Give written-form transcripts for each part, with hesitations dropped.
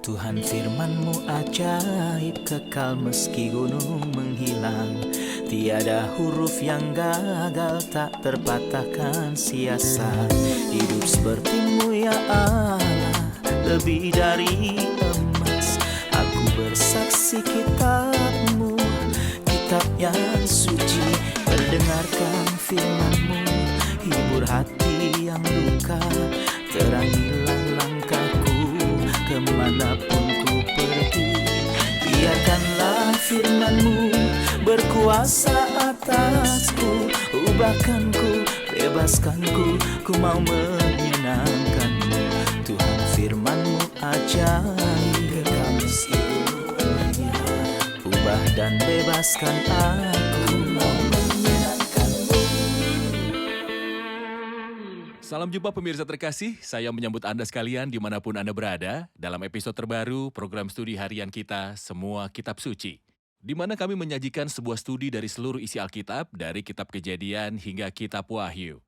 Tuhan firman-Mu ajaib, kekal meski gunung menghilang. Tiada huruf yang gagal, tak terpatahkan sia-sia. Hidup seperti-Mu ya Allah, lebih dari emas. Aku bersaksi kitab-Mu, kitab yang suci. Mendengarkan firman-Mu, hibur hati yang luka. Terangilah langkahku kemanapun ku pergi. Biarkanlah firman-Mu berkuasa atasku. Ubahkanku, bebaskanku, ku mau menyenangkan-Mu. Tuhan firman-Mu ajaib, kekal meski dunia. Ubah dan bebaskan aku, mau menyenangkan-Mu. Salam jumpa pemirsa terkasih, saya menyambut Anda sekalian dimanapun Anda berada dalam episode terbaru program studi harian kita, Semua Kitab Suci. Di mana kami menyajikan sebuah studi dari seluruh isi Alkitab, dari Kitab Kejadian hingga Kitab Wahyu.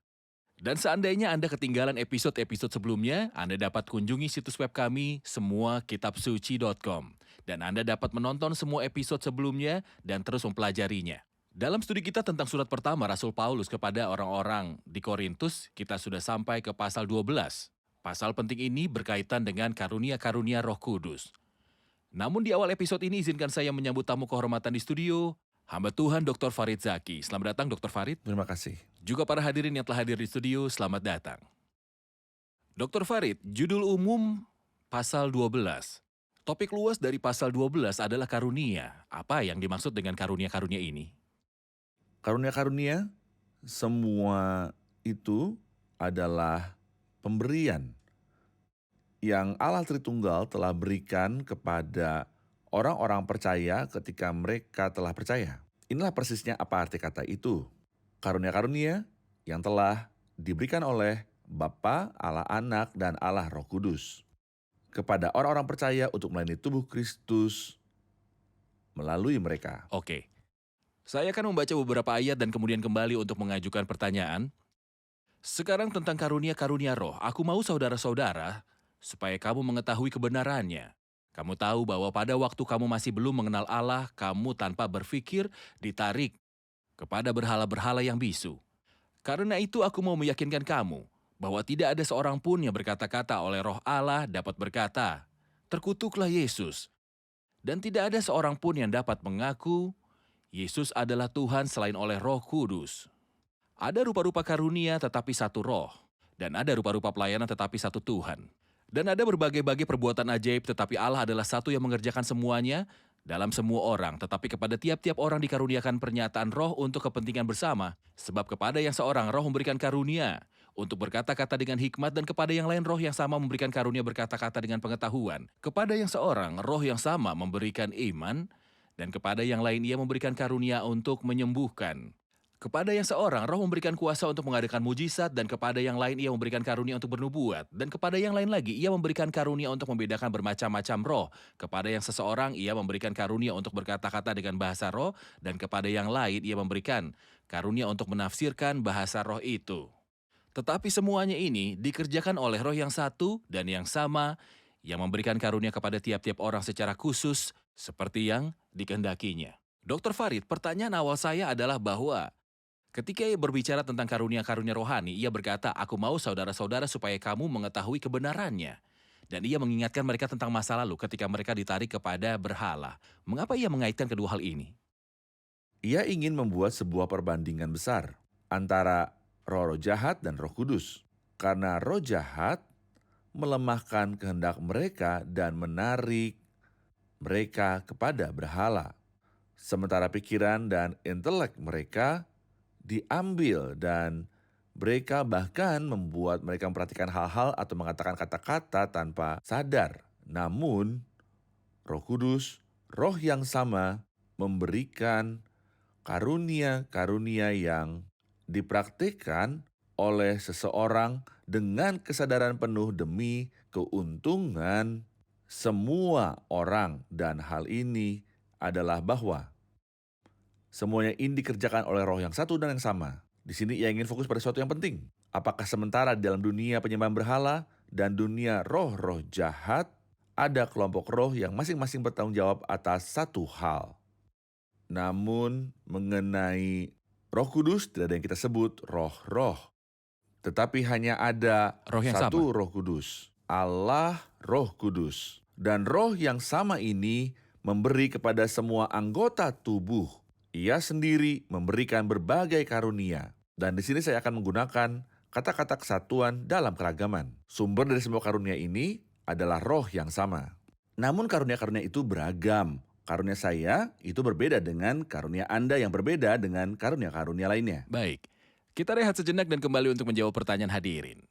Dan seandainya Anda ketinggalan episode-episode sebelumnya, Anda dapat kunjungi situs web kami, semuakitabsuci.com. Dan Anda dapat menonton semua episode sebelumnya dan terus mempelajarinya. Dalam studi kita tentang surat pertama Rasul Paulus kepada orang-orang di Korintus, kita sudah sampai ke pasal 12. Pasal penting ini berkaitan dengan karunia-karunia Roh Kudus. Namun di awal episode ini izinkan saya menyambut tamu kehormatan di studio, hamba Tuhan Dr. Farid Zaki. Selamat datang Dr. Farid. Terima kasih. Juga para hadirin yang telah hadir di studio, selamat datang. Dr. Farid, judul umum pasal 12. Topik luas dari pasal 12 adalah karunia. Apa yang dimaksud dengan karunia-karunia ini? Karunia-karunia semua itu adalah pemberian yang Allah Tritunggal telah berikan kepada orang-orang percaya ketika mereka telah percaya. Inilah persisnya apa arti kata itu. Karunia-karunia yang telah diberikan oleh Bapa, Allah Anak, dan Allah Roh Kudus kepada orang-orang percaya untuk melayani tubuh Kristus melalui mereka. Oke. Saya akan membaca beberapa ayat dan kemudian kembali untuk mengajukan pertanyaan. Sekarang tentang karunia-karunia roh, aku mau saudara-saudara, supaya kamu mengetahui kebenarannya. Kamu tahu bahwa pada waktu kamu masih belum mengenal Allah, kamu tanpa berpikir ditarik kepada berhala-berhala yang bisu. Karena itu aku mau meyakinkan kamu, bahwa tidak ada seorang pun yang berkata-kata oleh roh Allah dapat berkata, terkutuklah Yesus. Dan tidak ada seorang pun yang dapat mengaku, Yesus adalah Tuhan selain oleh Roh Kudus. Ada rupa-rupa karunia tetapi satu roh, dan ada rupa-rupa pelayanan tetapi satu Tuhan. Dan ada berbagai-bagai perbuatan ajaib tetapi Allah adalah satu yang mengerjakan semuanya dalam semua orang, tetapi kepada tiap-tiap orang dikaruniakan pernyataan roh untuk kepentingan bersama. Sebab kepada yang seorang roh memberikan karunia untuk berkata-kata dengan hikmat, dan kepada yang lain roh yang sama memberikan karunia berkata-kata dengan pengetahuan. Kepada yang seorang roh yang sama memberikan iman, dan kepada yang lain ia memberikan karunia untuk menyembuhkan. Kepada yang seorang roh memberikan kuasa untuk mengadakan mujizat, dan kepada yang lain ia memberikan karunia untuk bernubuat, dan kepada yang lain lagi ia memberikan karunia untuk membedakan bermacam-macam roh. Kepada yang seseorang ia memberikan karunia untuk berkata-kata dengan bahasa roh, dan kepada yang lain ia memberikan karunia untuk menafsirkan bahasa roh itu. Tetapi semuanya ini dikerjakan oleh roh yang satu dan yang sama, yang memberikan karunia kepada tiap-tiap orang secara khusus, seperti yang dikehendakinya. Dr. Farid, pertanyaan awal saya adalah bahwa ketika ia berbicara tentang karunia-karunia rohani, ia berkata, aku mau saudara-saudara supaya kamu mengetahui kebenarannya. Dan ia mengingatkan mereka tentang masa lalu ketika mereka ditarik kepada berhala. Mengapa ia mengaitkan kedua hal ini? Ia ingin membuat sebuah perbandingan besar antara roh-roh jahat dan Roh Kudus. Karena roh jahat melemahkan kehendak mereka dan menarik mereka kepada berhala. Sementara pikiran dan intelek mereka diambil dan mereka bahkan membuat mereka memperhatikan hal-hal atau mengatakan kata-kata tanpa sadar. Namun, Roh Kudus, roh yang sama, memberikan karunia-karunia yang dipraktikkan oleh seseorang dengan kesadaran penuh demi keuntungan semua orang. Dan hal ini adalah bahwa semuanya ini dikerjakan oleh roh yang satu dan yang sama. Di sini ia ingin fokus pada sesuatu yang penting. Apakah sementara di dalam dunia penyembahan berhala dan dunia roh-roh jahat, ada kelompok roh yang masing-masing bertanggung jawab atas satu hal. Namun mengenai Roh Kudus tidak ada yang kita sebut roh-roh. Tetapi hanya ada Roh yang satu Roh Kudus, Allah Roh Kudus. Dan roh yang sama ini memberi kepada semua anggota tubuh. Ia sendiri memberikan berbagai karunia. Dan di sini saya akan menggunakan kata-kata kesatuan dalam keragaman. Sumber dari semua karunia ini adalah roh yang sama. Namun karunia-karunia itu beragam. Karunia saya itu berbeda dengan karunia Anda yang berbeda dengan karunia-karunia lainnya. Baik, kita rehat sejenak dan kembali untuk menjawab pertanyaan hadirin.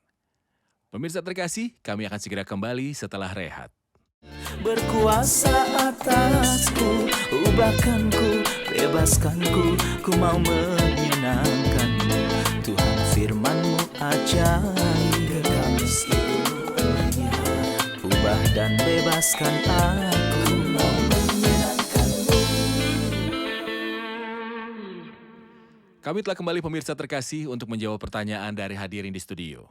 Pemirsa terkasih, kami akan segera kembali setelah rehat. Berkuasa atasku, ubahkanku, bebaskanku, ku mau menyenangkanmu. Tuhan firman-Mu ajaib, kekal seluruhnya. Ubah dan bebaskan aku, mau menyenangkanmu. Kami telah kembali pemirsa terkasih untuk menjawab pertanyaan dari hadirin di studio.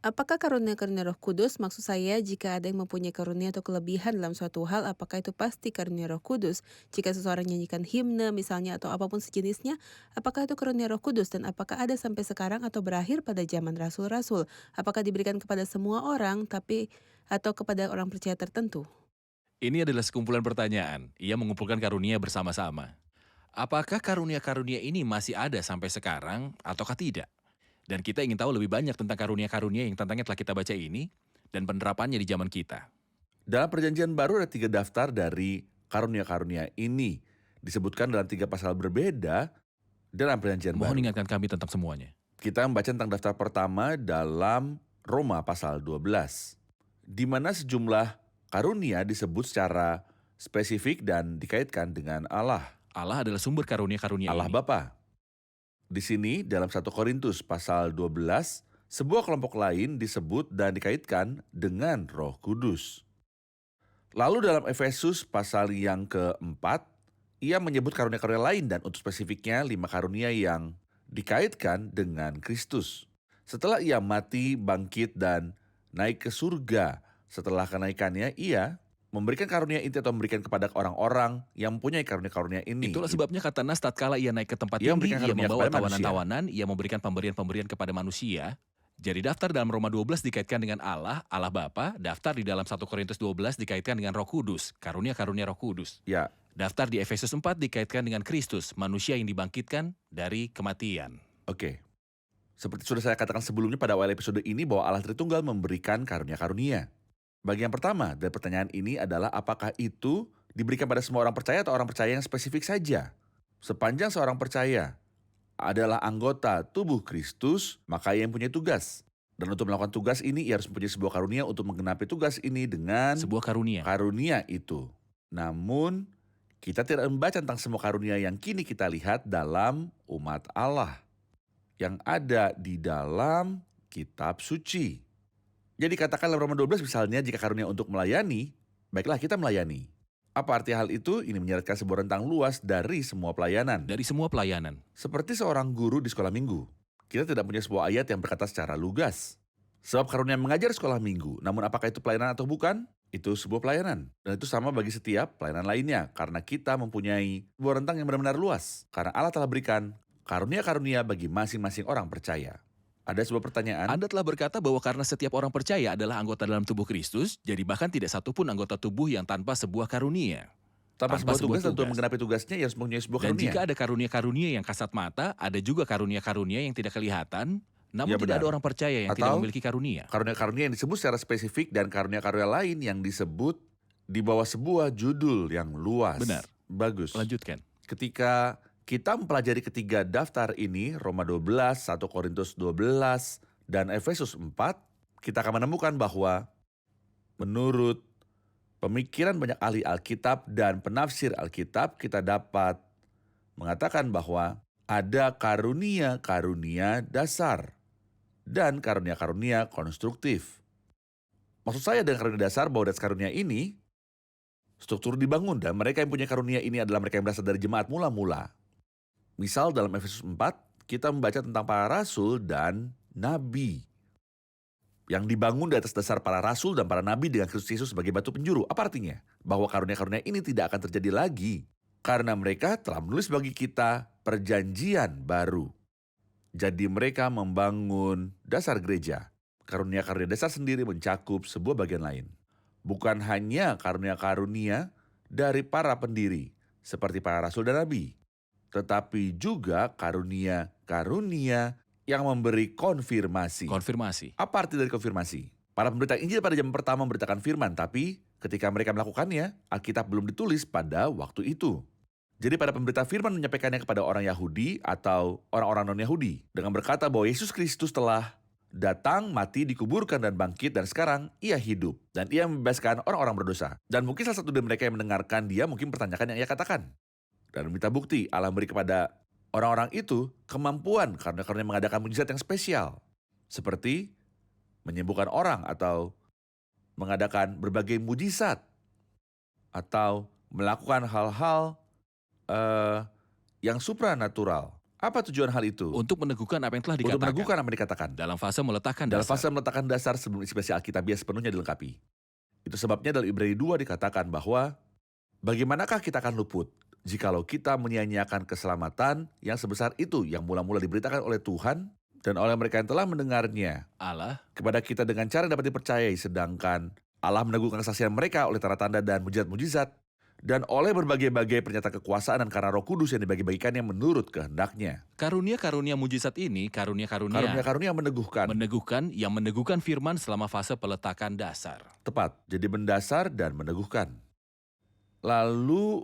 Apakah karunia-karunia Roh Kudus? Maksud saya, jika ada yang mempunyai karunia atau kelebihan dalam suatu hal, apakah itu pasti karunia Roh Kudus? Jika seseorang nyanyikan himne misalnya atau apapun sejenisnya, apakah itu karunia Roh Kudus? Dan apakah ada sampai sekarang atau berakhir pada zaman rasul-rasul? Apakah diberikan kepada semua orang atau kepada orang percaya tertentu? Ini adalah sekumpulan pertanyaan. Ia mengumpulkan karunia bersama-sama. Apakah karunia-karunia ini masih ada sampai sekarang ataukah tidak? Dan kita ingin tahu lebih banyak tentang karunia-karunia yang tentangnya telah kita baca ini dan penerapannya di zaman kita. Dalam perjanjian baru ada 3 daftar dari karunia-karunia ini. Disebutkan dalam 3 pasal berbeda dalam perjanjian baru. Mohon ingatkan kami tentang semuanya. Kita membaca tentang daftar pertama dalam Roma pasal 12. Di mana sejumlah karunia disebut secara spesifik dan dikaitkan dengan Allah. Allah adalah sumber karunia-karunia Allah ini. Bapa. Di sini dalam 1 Korintus pasal 12, sebuah kelompok lain disebut dan dikaitkan dengan Roh Kudus. Lalu dalam Efesus pasal yang keempat, ia menyebut karunia-karunia lain dan untuk spesifiknya 5 karunia yang dikaitkan dengan Kristus. Setelah ia mati, bangkit, dan naik ke surga, setelah kenaikannya ia memberikan karunia itu atau memberikan kepada orang-orang yang mempunyai karunia-karunia ini. Itulah sebabnya kata Nas tatkala ia naik ke tempat Ia tinggi, memberikan ia karunia membawa kepada manusia. tawanan-tawanan, ia memberikan pemberian-pemberian kepada manusia. Jadi daftar dalam Roma 12 dikaitkan dengan Allah, Allah Bapa. Daftar di dalam 1 Korintus 12 dikaitkan dengan Roh Kudus, karunia-karunia Roh Kudus. Ya, Daftar di Efesus 4 dikaitkan dengan Kristus, manusia yang dibangkitkan dari kematian. oke. Seperti sudah saya katakan sebelumnya pada awal episode ini bahwa Allah Tritunggal memberikan karunia-karunia. Bagian pertama dari pertanyaan ini adalah apakah itu diberikan pada semua orang percaya atau orang percaya yang spesifik saja? Sepanjang seorang percaya adalah anggota tubuh Kristus, maka ia yang punya tugas. Dan untuk melakukan tugas ini, ia harus mempunyai sebuah karunia untuk menggenapi tugas ini dengan Sebuah karunia. karunia itu. Namun, kita tidak membaca tentang semua karunia yang kini kita lihat dalam umat Allah. Yang ada di dalam kitab suci. Jadi katakan dalam Roma 12 misalnya, jika karunia untuk melayani, baiklah kita melayani. Apa arti hal itu? Ini menyeratkan sebuah rentang luas dari semua pelayanan. Dari semua pelayanan. Seperti seorang guru di sekolah minggu. Kita tidak punya sebuah ayat yang berkata secara lugas. Sebab karunia mengajar sekolah minggu, namun apakah itu pelayanan atau bukan? Itu sebuah pelayanan. Dan itu sama bagi setiap pelayanan lainnya. Karena kita mempunyai sebuah rentang yang benar-benar luas. Karena Allah telah berikan karunia-karunia bagi masing-masing orang percaya. Ada sebuah pertanyaan. Anda telah berkata bahwa karena setiap orang percaya adalah anggota dalam tubuh Kristus, jadi bahkan tidak satupun anggota tubuh yang tanpa sebuah karunia. Tanpa tanpa sebuah sebuah tugas, tentu tugas. menggenapi tugasnya, ia harus mempunyai sebuah Dan karunia. jika ada karunia-karunia yang kasat mata, ada juga karunia-karunia yang tidak kelihatan, namun Ya, tidak benar. ada orang percaya yang tidak Atau memiliki karunia. Karunia-karunia yang disebut secara spesifik dan karunia-karunia lain yang disebut di bawah sebuah judul yang luas. Benar. Bagus. Lanjutkan. Ketika kita mempelajari ketiga daftar ini, Roma 12, 1 Korintus 12, dan Efesus 4, kita akan menemukan bahwa menurut pemikiran banyak ahli Alkitab dan penafsir Alkitab, kita dapat mengatakan bahwa ada karunia-karunia dasar dan karunia-karunia konstruktif. Maksud saya dengan karunia dasar bahwa dari karunia ini, struktur dibangun dan mereka yang punya karunia ini adalah mereka yang berasal dari jemaat mula-mula. Misal dalam Efesus 4, kita membaca tentang para rasul dan nabi. yang dibangun di atas dasar para rasul dan para nabi dengan Kristus Yesus sebagai batu penjuru. Apa artinya? Bahwa karunia-karunia ini tidak akan terjadi lagi karena mereka telah menulis bagi kita perjanjian baru. Jadi mereka membangun dasar gereja. Karunia-karunia dasar sendiri mencakup sebuah bagian lain. Bukan hanya karunia-karunia dari para pendiri seperti para rasul dan nabi, tetapi juga karunia-karunia yang memberi konfirmasi. Konfirmasi. Apa arti dari konfirmasi? Para pemberita Injil pada zaman pertama memberitakan firman, tapi ketika mereka melakukannya, Alkitab belum ditulis pada waktu itu. Jadi para pemberita firman menyampaikannya kepada orang Yahudi atau orang-orang non-Yahudi dengan berkata bahwa Yesus Kristus telah datang, mati, dikuburkan, dan bangkit, dan sekarang ia hidup. Dan ia membebaskan orang-orang berdosa. Dan mungkin salah satu dari mereka yang mendengarkan dia mungkin pertanyakan yang ia katakan. Dan meminta bukti Allah beri kepada orang-orang itu kemampuan karena mengadakan mujizat yang spesial. Seperti menyembuhkan orang atau mengadakan berbagai mujizat. Atau melakukan hal-hal yang supranatural. Apa tujuan hal itu? Untuk meneguhkan apa yang telah dikatakan. Untuk meneguhkan apa yang dikatakan. Dalam fase meletakkan Dalam dasar. fase meletakkan dasar sebelum inspirasi Alkitabiah sepenuhnya dilengkapi. Itu sebabnya dalam Ibrani 2 dikatakan bahwa bagaimanakah kita akan luput jikalau kita menyia-nyiakan keselamatan yang sebesar itu yang mula-mula diberitakan oleh Tuhan dan oleh mereka yang telah mendengarnya Allah. kepada kita dengan cara yang dapat dipercayai, sedangkan Allah meneguhkan kesaksian mereka oleh tanda-tanda dan mujizat-mujizat dan oleh berbagai-bagai pernyataan kekuasaan dan karena Roh Kudus yang dibagi-bagikannya menurut kehendaknya. Karunia-karunia mujizat ini, karunia-karunia Karunia-karunia yang meneguhkan firman selama fase peletakan dasar. tepat, jadi mendasar dan meneguhkan. Lalu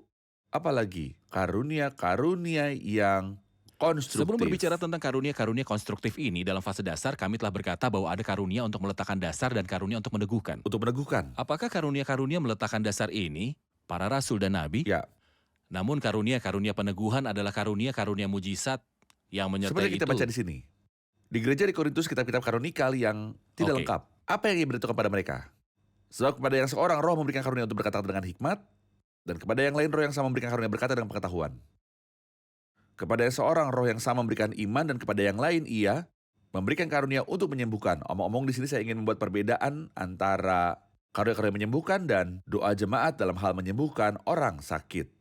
apa lagi? Karunia-karunia yang konstruktif. Sebelum berbicara tentang karunia-karunia konstruktif ini, dalam fase dasar kami telah berkata bahwa ada karunia untuk meletakkan dasar dan karunia untuk meneguhkan. Untuk meneguhkan. Apakah karunia-karunia meletakkan dasar ini para rasul dan nabi? Ya, Namun karunia-karunia peneguhan adalah karunia-karunia mujizat yang menyertai seperti kita itu. baca di sini. Di gereja di Korintus kitab-kitab karunikal yang tidak Oke. lengkap. Apa yang ia beritahukan pada mereka? Sebab kepada yang seorang roh memberikan karunia untuk berkata dengan hikmat, dan kepada yang lain roh yang sama memberikan karunia berkata dengan pengetahuan. Kepada yang seorang roh yang sama memberikan iman, dan kepada yang lain ia memberikan karunia untuk menyembuhkan. Omong-omong di sini saya ingin membuat perbedaan antara karunia-karunia menyembuhkan dan doa jemaat dalam hal menyembuhkan orang sakit.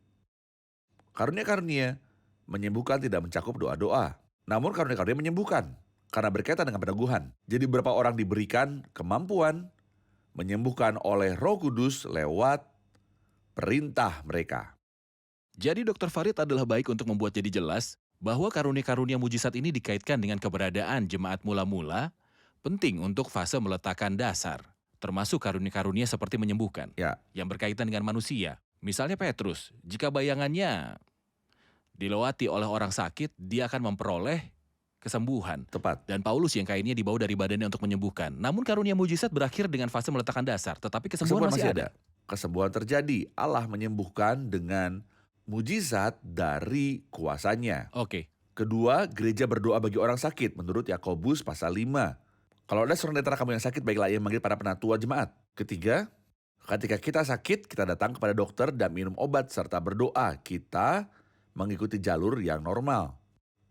Karunia-karunia menyembuhkan tidak mencakup doa-doa. Namun karunia-karunia menyembuhkan karena berkaitan dengan peneguhan. Jadi beberapa orang diberikan kemampuan menyembuhkan oleh Roh Kudus lewat perintah mereka. Jadi Dr. Farid adalah baik untuk membuat jadi jelas bahwa karunia-karunia mujizat ini dikaitkan dengan keberadaan jemaat mula-mula, penting untuk fase meletakkan dasar, termasuk karunia-karunia seperti menyembuhkan, Ya. yang berkaitan dengan manusia. Misalnya Petrus, jika bayangannya dilewati oleh orang sakit, dia akan memperoleh kesembuhan. Tepat. Dan Paulus yang kainnya dibawa dari badannya untuk menyembuhkan. Namun karunia mujizat berakhir dengan fase meletakkan dasar, tetapi kesembuhan masih ada. Kesembuhan terjadi. Allah menyembuhkan dengan mujizat dari kuasanya. Oke. Kedua, gereja berdoa bagi orang sakit menurut Yakobus pasal 5. Kalau ada seorang di antara kamu yang sakit, baiklah ia memanggil para penatua jemaat. Ketiga, ketika kita sakit, kita datang kepada dokter dan minum obat serta berdoa. Kita mengikuti jalur yang normal.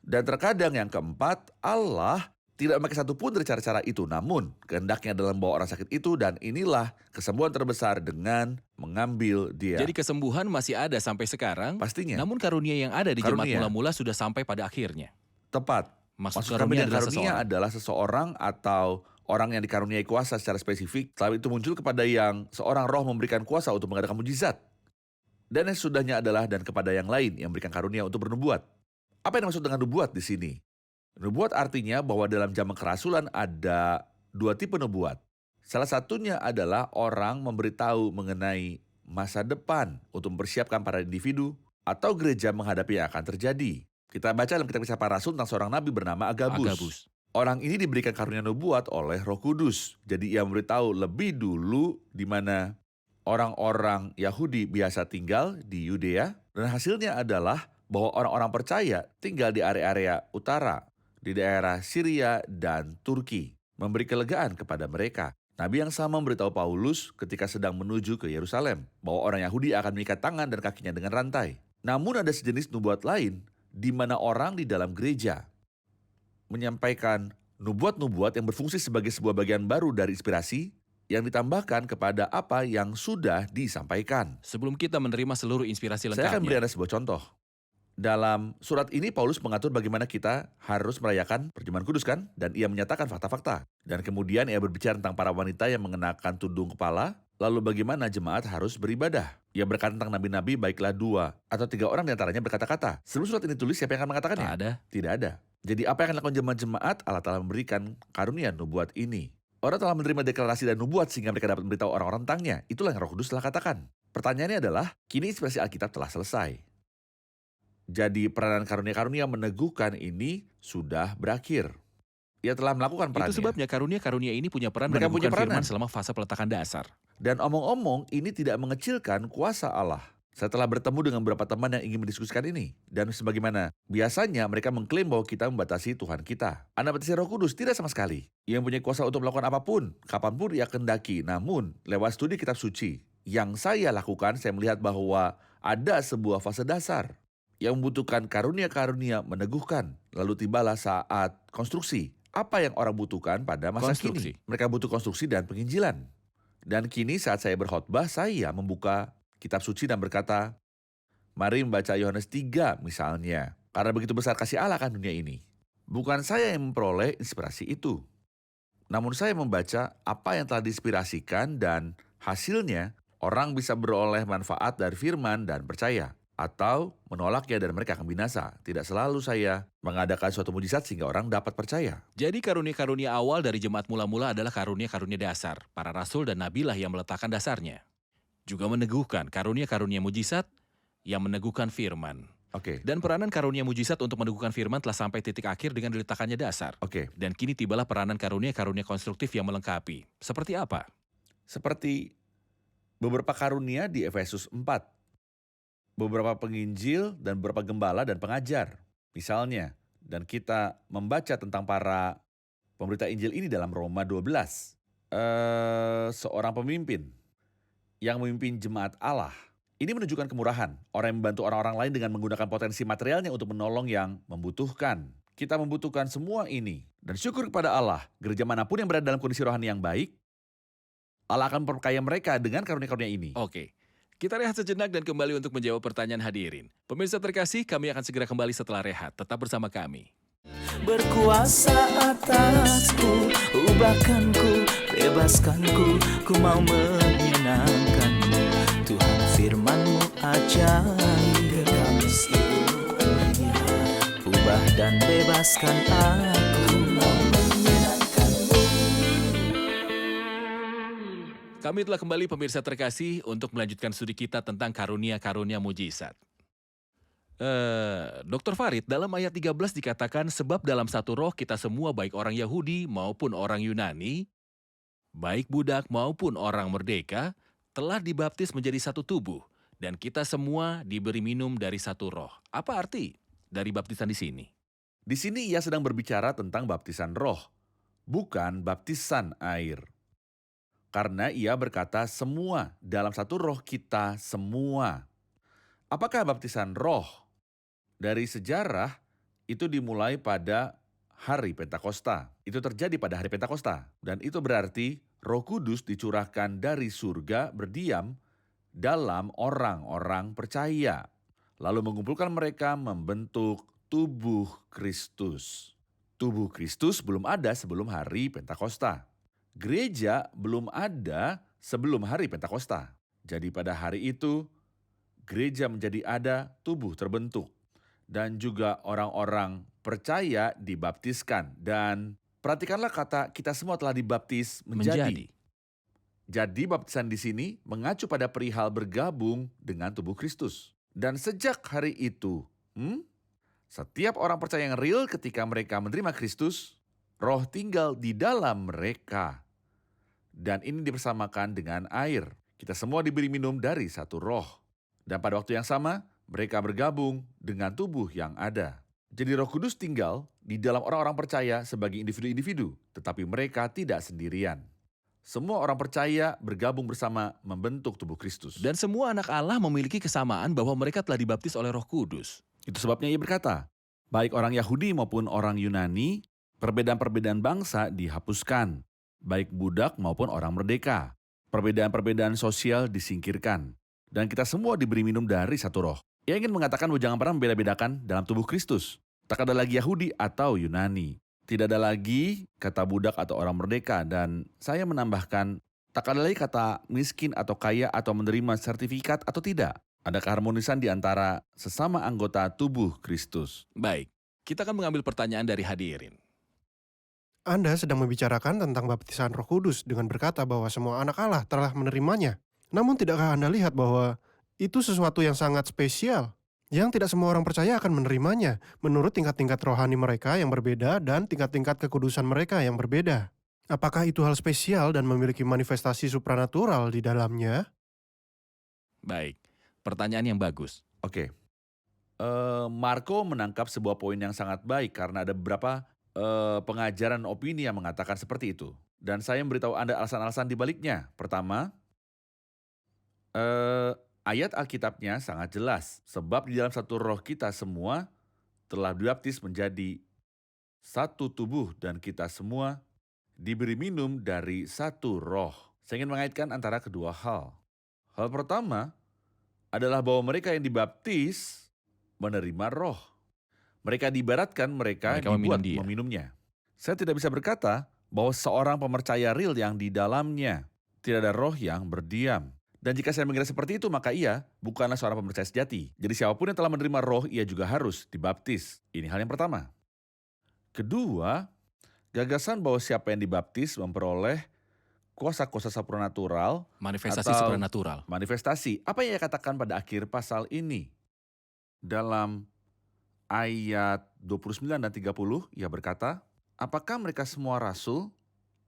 Dan terkadang yang keempat, Allah tidak memakai satupun dari cara-cara itu. Namun, kehendaknya adalah membawa orang sakit itu, dan inilah kesembuhan terbesar dengan mengambil dia. Jadi kesembuhan masih ada sampai sekarang, Pastinya, namun karunia yang ada di jemaat Karunia. mula-mula sudah sampai pada akhirnya. tepat. Maksud Maksud kami karunia dengan adalah karunia seseorang. adalah seseorang atau orang yang dikaruniai kuasa secara spesifik. Setelah itu muncul kepada yang seorang roh memberikan kuasa untuk mengadakan mujizat. Dan yang sesudahnya adalah dan kepada yang lain yang memberikan karunia untuk bernubuat. Apa yang dimaksud dengan nubuat di sini? Nubuat artinya bahwa dalam zaman kerasulan ada dua tipe nubuat. Salah satunya adalah orang memberitahu mengenai masa depan untuk mempersiapkan para individu atau gereja menghadapi yang akan terjadi. Kita baca dalam kitab Kisah Para Rasul tentang seorang nabi bernama Agabus. Agabus. Orang ini diberikan karunia nubuat oleh Roh Kudus. Jadi ia memberitahu lebih dulu di mana orang-orang Yahudi biasa tinggal di Yudea. Dan hasilnya adalah bahwa orang-orang percaya tinggal di area-area utara, di daerah Syria dan Turki, memberi kelegaan kepada mereka. Nabi yang sama memberitahu Paulus ketika sedang menuju ke Yerusalem, bahwa orang Yahudi akan mengikat tangan dan kakinya dengan rantai. Namun ada sejenis nubuat lain, di mana orang di dalam gereja menyampaikan Nubuat-nubuat yang berfungsi sebagai sebuah bagian baru dari inspirasi yang ditambahkan kepada apa yang sudah disampaikan. Sebelum kita menerima seluruh inspirasi Saya akan beri lengkapnya. Anda sebuah contoh. Dalam surat ini Paulus mengatur bagaimana kita harus merayakan perjamuan kudus kan? Dan ia menyatakan fakta-fakta. Dan kemudian ia berbicara tentang para wanita yang mengenakan tudung kepala, lalu bagaimana jemaat harus beribadah. Ia berkata tentang nabi-nabi baiklah 2 atau 3 orang diantaranya berkata-kata. Sebelum surat ini tulis, siapa yang akan mengatakannya? Tak ada. Tidak ada. Jadi apa yang akan dilakukan jemaat-jemaat? Allah telah memberikan karunia nubuat ini. Orang telah menerima deklarasi dan nubuat sehingga mereka dapat memberitahu orang-orang tentangnya. Itulah yang Roh Kudus telah katakan. Pertanyaannya adalah, kini inspirasi Alkitab telah selesai. Jadi peranan karunia-karunia meneguhkan ini sudah berakhir. Ia telah melakukan perannya. Itu sebabnya karunia-karunia ini punya peran Mereka punya meneguhkan peranan. firman selama fase peletakan dasar. Dan omong-omong ini tidak mengecilkan kuasa Allah. Saya telah bertemu dengan beberapa teman yang ingin mendiskusikan ini. Dan sebagaimana biasanya mereka mengklaim bahwa kita membatasi Tuhan kita. Anda batasi Roh Kudus? Tidak sama sekali. Ia mempunyai kuasa untuk melakukan apapun, kapanpun ia kendaki. Namun, lewat studi kitab suci, yang saya lakukan, saya melihat bahwa ada sebuah fase dasar yang membutuhkan karunia-karunia meneguhkan. Lalu tibalah saat konstruksi. Apa yang orang butuhkan pada masa Konstruksi. kini? Mereka butuh konstruksi dan penginjilan. Dan kini saat saya berkhotbah, saya membuka kitab suci dan berkata, mari membaca Yohanes 3 misalnya. Karena begitu besar kasih Allah akan dunia ini. Bukan saya yang memperoleh inspirasi itu. Namun saya membaca apa yang telah diinspirasikan dan hasilnya orang bisa beroleh manfaat dari firman dan percaya. Atau menolaknya dan mereka akan binasa. Tidak selalu saya mengadakan suatu mujizat sehingga orang dapat percaya. Jadi karunia-karunia awal dari jemaat mula-mula adalah karunia-karunia dasar. Para rasul dan nabilah yang meletakkan dasarnya. Juga meneguhkan karunia-karunia mujizat yang meneguhkan firman. Oke. Dan peranan karunia mujizat untuk meneguhkan firman telah sampai titik akhir dengan diletakkannya dasar. Oke. Dan kini tibalah peranan karunia-karunia konstruktif yang melengkapi. Seperti apa? Seperti beberapa karunia di Efesus 4. Beberapa penginjil dan beberapa gembala dan pengajar. Misalnya, dan kita membaca tentang para pemberita Injil ini dalam Roma 12. Seorang pemimpin yang memimpin jemaat Allah. Ini menunjukkan kemurahan. Orang yang membantu orang-orang lain dengan menggunakan potensi materialnya untuk menolong yang membutuhkan. Kita membutuhkan semua ini. Dan syukur kepada Allah, gereja manapun yang berada dalam kondisi rohani yang baik, Allah akan memperkaya mereka dengan karunia-karunia ini. Oke. Kita rehat sejenak dan kembali untuk menjawab pertanyaan hadirin. Pemirsa terkasih, kami akan segera kembali setelah rehat. Tetap bersama kami. Berkuasa atasku, ubahkanku, bebaskanku, ku mau menyenangkanmu. Tuhan firman-Mu ajaib, kami seluruhnya. Ubah dan bebaskan aku, mau menyenangkanmu. Kami telah kembali pemirsa terkasih untuk melanjutkan studi kita tentang karunia-karunia mujizat. Dr. Farid, dalam ayat 13 dikatakan sebab dalam satu roh kita semua baik orang Yahudi maupun orang Yunani, baik budak maupun orang merdeka, telah dibaptis menjadi satu tubuh dan kita semua diberi minum dari satu roh. Apa arti dari baptisan di sini? Di sini ia sedang berbicara tentang baptisan roh, bukan baptisan air. Karena ia berkata semua, dalam satu roh kita semua. Apakah baptisan roh? Dari sejarah, itu dimulai pada hari Pentakosta. Itu terjadi pada hari Pentakosta. Dan itu berarti Roh Kudus dicurahkan dari surga berdiam dalam orang-orang percaya. Lalu mengumpulkan mereka membentuk tubuh Kristus. Tubuh Kristus belum ada sebelum hari Pentakosta. Gereja belum ada sebelum hari Pentakosta. Jadi pada hari itu, gereja menjadi ada, tubuh terbentuk. Dan juga orang-orang percaya dibaptiskan. Dan perhatikanlah kata kita semua telah dibaptis menjadi. Jadi baptisan di sini mengacu pada perihal bergabung dengan tubuh Kristus. Dan sejak hari itu, setiap orang percaya yang real ketika mereka menerima Kristus, roh tinggal di dalam mereka. Dan ini dipersamakan dengan air. Kita semua diberi minum dari satu roh. Dan pada waktu yang sama, mereka bergabung dengan tubuh yang ada. Jadi Roh Kudus tinggal di dalam orang-orang percaya sebagai individu-individu, tetapi mereka tidak sendirian. Semua orang percaya bergabung bersama membentuk tubuh Kristus. Dan semua anak Allah memiliki kesamaan bahwa mereka telah dibaptis oleh Roh Kudus. Itu sebabnya ia berkata, baik orang Yahudi maupun orang Yunani, Perbedaan-perbedaan bangsa dihapuskan, baik budak maupun orang merdeka. Perbedaan-perbedaan sosial disingkirkan. Dan kita semua diberi minum dari satu roh. Ia ingin mengatakan bahwa jangan pernah membeda-bedakan dalam tubuh Kristus. Tak ada lagi Yahudi atau Yunani. Tidak ada lagi kata budak atau orang merdeka. Dan saya menambahkan, tak ada lagi kata miskin atau kaya atau menerima sertifikat atau tidak. Ada keharmonisan di antara sesama anggota tubuh Kristus. Baik, kita akan mengambil pertanyaan dari hadirin. Anda sedang membicarakan tentang baptisan Roh Kudus dengan berkata bahwa semua anak Allah telah menerimanya. Namun tidakkah Anda lihat bahwa itu sesuatu yang sangat spesial, yang tidak semua orang percaya akan menerimanya, menurut tingkat-tingkat rohani mereka yang berbeda dan tingkat-tingkat kekudusan mereka yang berbeda. Apakah itu hal spesial dan memiliki manifestasi supranatural di dalamnya? Baik, pertanyaan yang bagus. Oke. Marco menangkap sebuah poin yang sangat baik karena ada beberapa pengajaran opini yang mengatakan seperti itu. Dan saya memberitahu Anda alasan-alasan di baliknya. Pertama, ayat Alkitabnya sangat jelas. Sebab di dalam satu roh kita semua telah dibaptis menjadi satu tubuh dan kita semua diberi minum dari satu roh. Saya ingin mengaitkan antara kedua hal. Hal pertama adalah bahwa mereka yang dibaptis menerima roh. Mereka diibaratkan mereka dibuat meminumnya. Saya tidak bisa berkata bahwa seorang pemercaya real yang di dalamnya tidak ada roh yang berdiam. Dan jika saya mengira seperti itu, maka ia bukanlah seorang pemercaya sejati. Jadi siapapun yang telah menerima roh, ia juga harus dibaptis. Ini hal yang pertama. Kedua, gagasan bahwa siapa yang dibaptis memperoleh kuasa-kuasa supranatural. Manifestasi atau supranatural. Manifestasi. Apa yang ia katakan pada akhir pasal ini? Dalam ayat 29 dan 30, ia berkata, apakah mereka semua rasul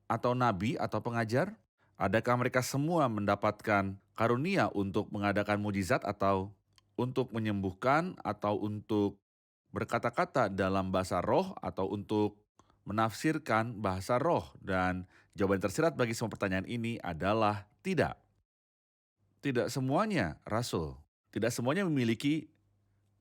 atau nabi atau pengajar? Adakah mereka semua mendapatkan karunia untuk mengadakan mujizat atau untuk menyembuhkan atau untuk berkata-kata dalam bahasa roh atau untuk menafsirkan bahasa roh? Dan jawaban tersirat bagi semua pertanyaan ini adalah tidak. Tidak semuanya rasul. Tidak semuanya memiliki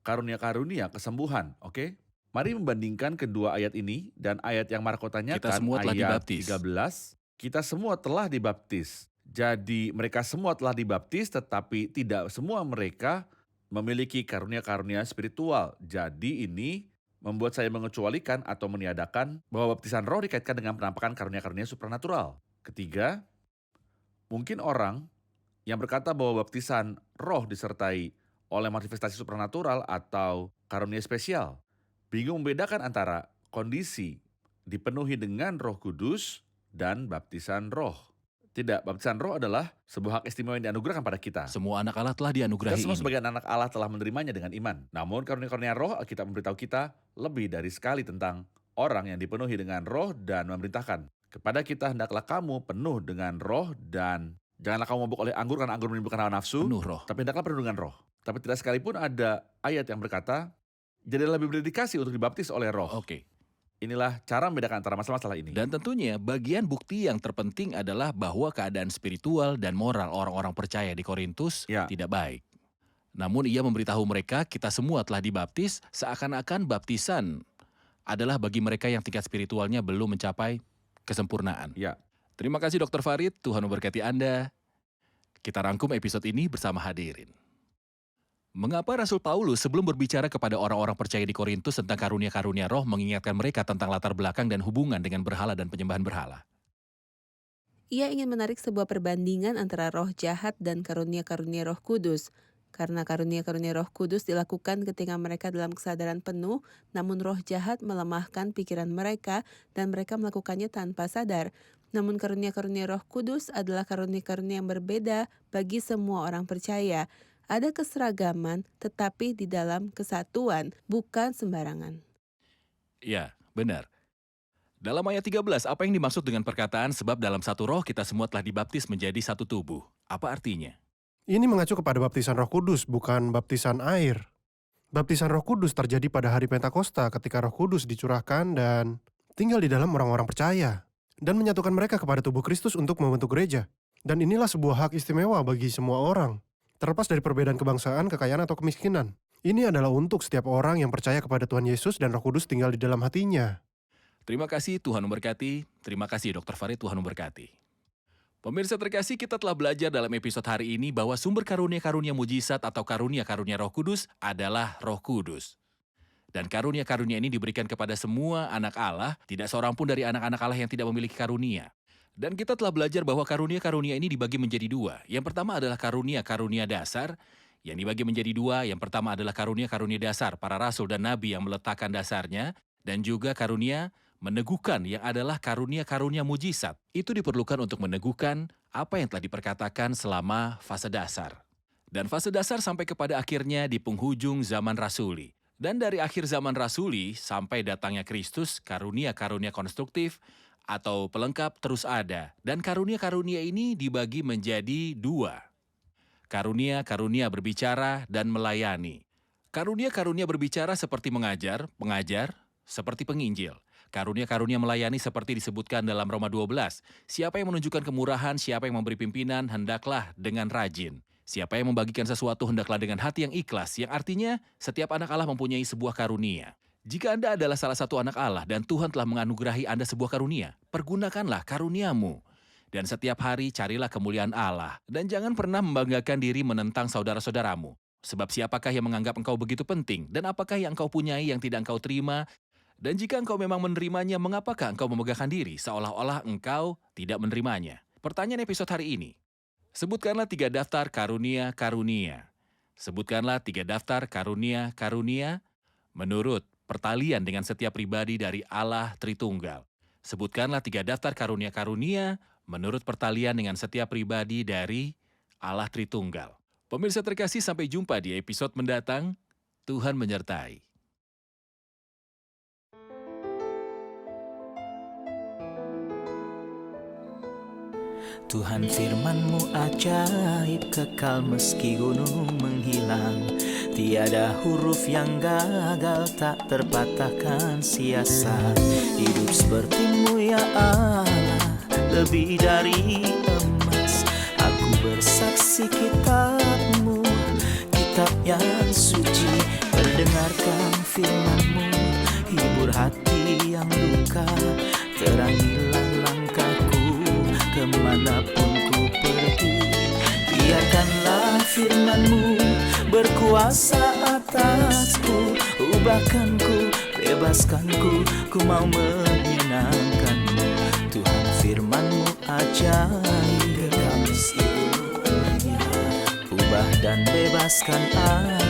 karunia-karunia kesembuhan, oke? Mari membandingkan kedua ayat ini dan ayat yang Marco tanyakan, Kita semua telah ayat dibaptis. 13. Kita semua telah dibaptis. Jadi mereka semua telah dibaptis, tetapi tidak semua mereka memiliki karunia-karunia spiritual. Jadi ini membuat saya mengecualikan atau meniadakan bahwa baptisan roh dikaitkan dengan penampakan karunia-karunia supranatural. Ketiga, mungkin orang yang berkata bahwa baptisan roh disertai oleh manifestasi supranatural atau karunia spesial, bingung membedakan antara kondisi dipenuhi dengan Roh Kudus dan baptisan roh. Tidak, baptisan roh adalah sebuah hak istimewa yang dianugerahkan pada kita. Semua anak Allah telah Kita dianugerahi semua ini. sebagai anak Allah telah menerimanya dengan iman. Namun karunia-karunia roh, Alkitab memberitahu kita lebih dari sekali tentang orang yang dipenuhi dengan roh dan memerintahkan. Kepada kita hendaklah kamu penuh dengan roh dan janganlah kamu mabuk oleh anggur karena anggur menimbulkan hawa nafsu. Penuh roh. Tapi hendaklah penuh dengan roh. Tapi tidak sekalipun ada ayat yang berkata, jadi lebih berdedikasi untuk dibaptis oleh roh. Oke. Inilah cara membedakan antara masalah-masalah ini. Dan tentunya bagian bukti yang terpenting adalah bahwa keadaan spiritual dan moral orang-orang percaya di Korintus tidak baik. Namun ia memberitahu mereka kita semua telah dibaptis seakan-akan baptisan adalah bagi mereka yang tingkat spiritualnya belum mencapai kesempurnaan. Ya. Terima kasih Dr. Farid, Tuhan memberkati Anda. Kita rangkum episode ini bersama hadirin. Mengapa Rasul Paulus sebelum berbicara kepada orang-orang percaya di Korintus tentang karunia-karunia roh mengingatkan mereka tentang latar belakang dan hubungan dengan berhala dan penyembahan berhala? Ia ingin menarik sebuah perbandingan antara roh jahat dan karunia-karunia Roh Kudus. Karena karunia-karunia Roh Kudus dilakukan ketika mereka dalam kesadaran penuh, namun roh jahat melemahkan pikiran mereka dan mereka melakukannya tanpa sadar. Namun karunia-karunia Roh Kudus adalah karunia-karunia yang berbeda bagi semua orang percaya. Ada keseragaman, tetapi di dalam kesatuan, bukan sembarangan. Ya, benar. Dalam ayat 13, apa yang dimaksud dengan perkataan sebab dalam satu roh kita semua telah dibaptis menjadi satu tubuh? Apa artinya? Ini mengacu kepada baptisan Roh Kudus, bukan baptisan air. Baptisan Roh Kudus terjadi pada hari Pentakosta ketika Roh Kudus dicurahkan dan tinggal di dalam orang-orang percaya dan menyatukan mereka kepada tubuh Kristus untuk membentuk gereja. Dan inilah sebuah hak istimewa bagi semua orang. Terlepas dari perbedaan kebangsaan, kekayaan, atau kemiskinan. Ini adalah untuk setiap orang yang percaya kepada Tuhan Yesus dan Roh Kudus tinggal di dalam hatinya. Terima kasih, Tuhan memberkati. Terima kasih, Dr. Farid, Tuhan memberkati. Pemirsa terkasih, kita telah belajar dalam episode hari ini bahwa sumber karunia-karunia mujizat atau karunia-karunia Roh Kudus adalah Roh Kudus. Dan karunia-karunia ini diberikan kepada semua anak Allah, tidak seorang pun dari anak-anak Allah yang tidak memiliki karunia. Dan kita telah belajar bahwa karunia-karunia ini dibagi menjadi dua. Yang pertama adalah karunia-karunia dasar, yang dibagi menjadi dua. Yang pertama adalah karunia-karunia dasar, para rasul dan nabi yang meletakkan dasarnya, dan juga karunia meneguhkan yang adalah karunia-karunia mujizat. Itu diperlukan untuk meneguhkan apa yang telah diperkatakan selama fase dasar. Dan fase dasar sampai kepada akhirnya di penghujung zaman rasuli. Dan dari akhir zaman rasuli sampai datangnya Kristus, karunia-karunia konstruktif atau pelengkap terus ada. Dan karunia-karunia ini dibagi menjadi dua. Karunia-karunia berbicara dan melayani. Karunia-karunia berbicara seperti mengajar, seperti penginjil. Karunia-karunia melayani seperti disebutkan dalam Roma 12. Siapa yang menunjukkan kemurahan, siapa yang memberi pimpinan, hendaklah dengan rajin. Siapa yang membagikan sesuatu, hendaklah dengan hati yang ikhlas. Yang artinya, setiap anak Allah mempunyai sebuah karunia. Jika Anda adalah salah satu anak Allah dan Tuhan telah menganugerahi Anda sebuah karunia, pergunakanlah karuniamu. Dan setiap hari carilah kemuliaan Allah. Dan jangan pernah membanggakan diri menentang saudara-saudaramu. Sebab siapakah yang menganggap engkau begitu penting? Dan apakah yang engkau punyai yang tidak engkau terima? Dan jika engkau memang menerimanya, mengapakah engkau memegahkan diri seolah-olah engkau tidak menerimanya? Pertanyaan episode hari ini. Sebutkanlah 3 daftar karunia-karunia. Sebutkanlah 3 daftar karunia-karunia menurut pertalian dengan setiap pribadi dari Allah Tritunggal. Sebutkanlah 3 daftar karunia-karunia menurut pertalian dengan setiap pribadi dari Allah Tritunggal. Pemirsa terkasih, sampai jumpa di episode mendatang. Tuhan menyertai. Tuhan firman-Mu ajaib, kekal meski gunung menghilang. Tiada huruf yang gagal, tak terpatahkan sia-sia. Hidup seperti-Mu ya Allah, lebih dari emas. Aku bersaksi kitab-Mu, kitab yang suci. Mendengarkan firman-Mu, hibur hati yang luka. Terangilah langkahku kemanapun ku pergi. Biarkanlah firman-Mu berkuasa atasku. Ubahkanku, bebaskanku, ku mau menyenangkan-Mu. Tuhan firman-Mu ajaib, kekal meski gunung. Ubah dan bebaskan aku.